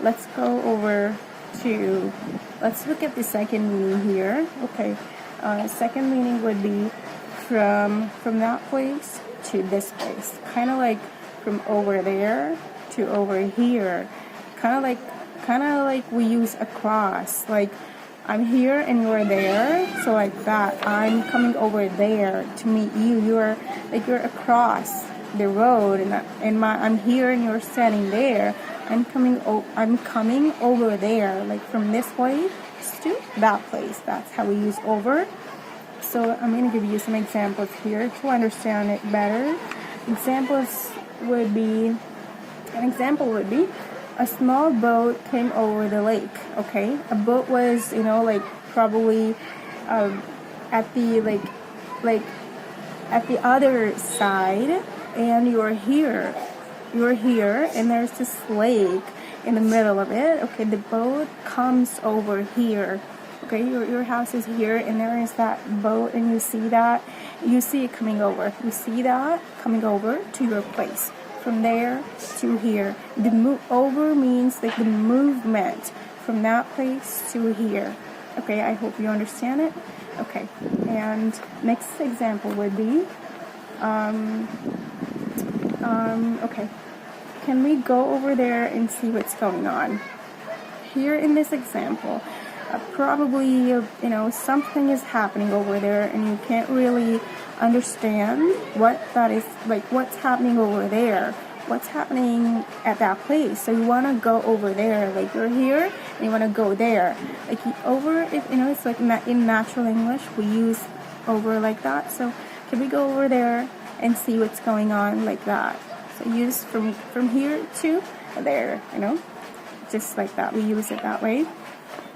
let's go over to, let's look at the second meaning here. Okay, second meaning would be from that place to this place, kind of like from over there to over here, kind of like we use across, like I'm here and you're there, so like that, I'm coming over there to meet you. You're across the road, and I'm here and you're standing there. I'm coming over there, like from this place to that place. That's how we use over. So I'm going to give you some examples here to understand it better. An example would be a small boat came over the lake. Okay, a boat was, like probably at the at the other side, and you're here, and there's this lake in the middle of it. Okay, the boat comes over here. Okay, your house is here, and there is that boat, and you see it coming over. You see that coming over to your place. From there to here. The over means like the movement from that place to here. Okay, I hope you understand it. Okay, and next example would be, okay, can we go over there and see what's going on? Here in this example, probably, something is happening over there, and you can't really understand what that is, like what's happening over there, what's happening at that place. So you want to go over there, like you're here and you want to go there. Like over, it's like in natural English we use over like that. So can we go over there and see what's going on, like that? So use from here to there, just like that. We use it that way.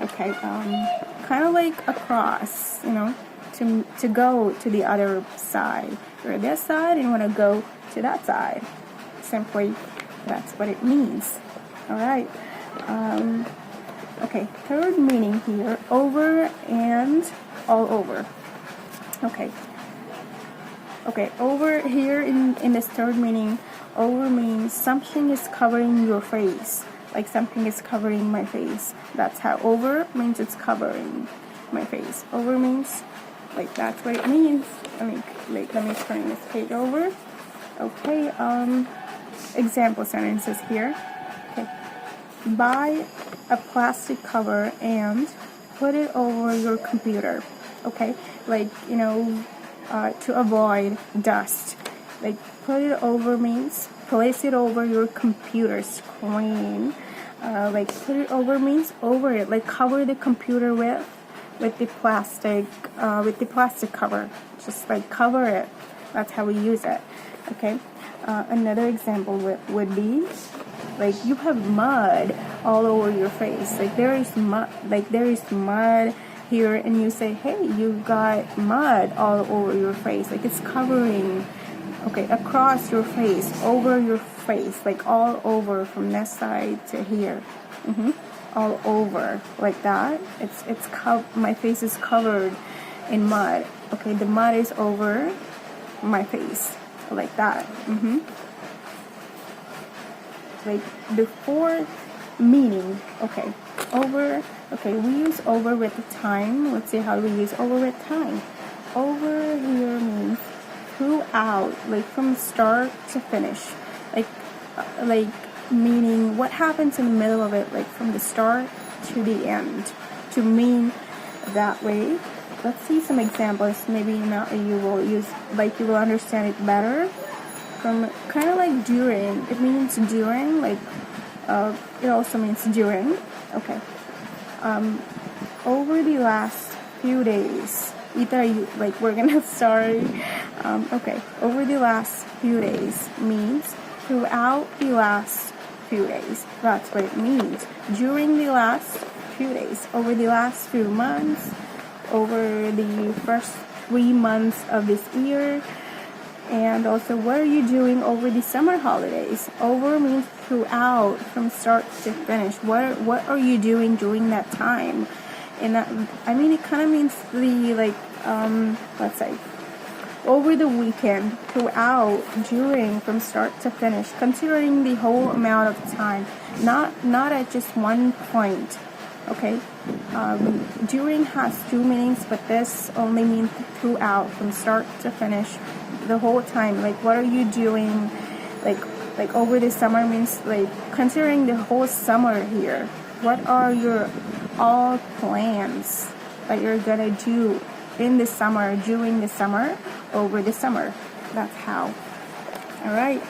Okay, kind of like across, to go to the other side. You're at this side and you want to go to that side. Simply, that's what it means. All right. Okay, third meaning here, over and all over. Okay, over here in this third meaning, over means something is covering your face. Like something is covering my face. That's how over means, it's covering my face. Over means, like that's what it means. Let me turn this page over. Okay, example sentences here. Okay, buy a plastic cover and put it over your computer. Okay, like, to avoid dust. Like put it over means place it over your computer screen. Like put it over means over it, like cover the computer with the plastic cover. Just like cover it. That's how we use it. Okay. Another example would be like you have mud all over your face. Like there is mud here, and you say, hey, you got mud all over your face. Like it's covering. Okay, across your face, over your face, like all over from this side to here. All over, like that. My face is covered in mud. Okay, the mud is over my face, like that. Like the fourth meaning. Okay, over. Okay, we use over with the time. Let's see how we use over with time. Over here means throughout, like from start to finish, like meaning what happens in the middle of it, like from the start to the end, to mean that way. Let's see some examples. Maybe now you will understand it better. From kind of like during, it means during, like it also means during. Okay, over the last few days. We're gonna start. Okay, over the last few days means throughout the last few days. That's what it means. During the last few days, over the last few months, over the first 3 months of this year, and also what are you doing over the summer holidays? Over means throughout, from start to finish. What are you doing during that time? And it kind of means the let's say over the weekend, throughout, during, from start to finish, considering the whole amount of time, not at just one point. Okay, during has two meanings, but this only means throughout, from start to finish, the whole time. Like, what are you doing? Like over the summer means like considering the whole summer here. What are your all plans that you're gonna do in the summer, during the summer, over the summer? That's how. All right.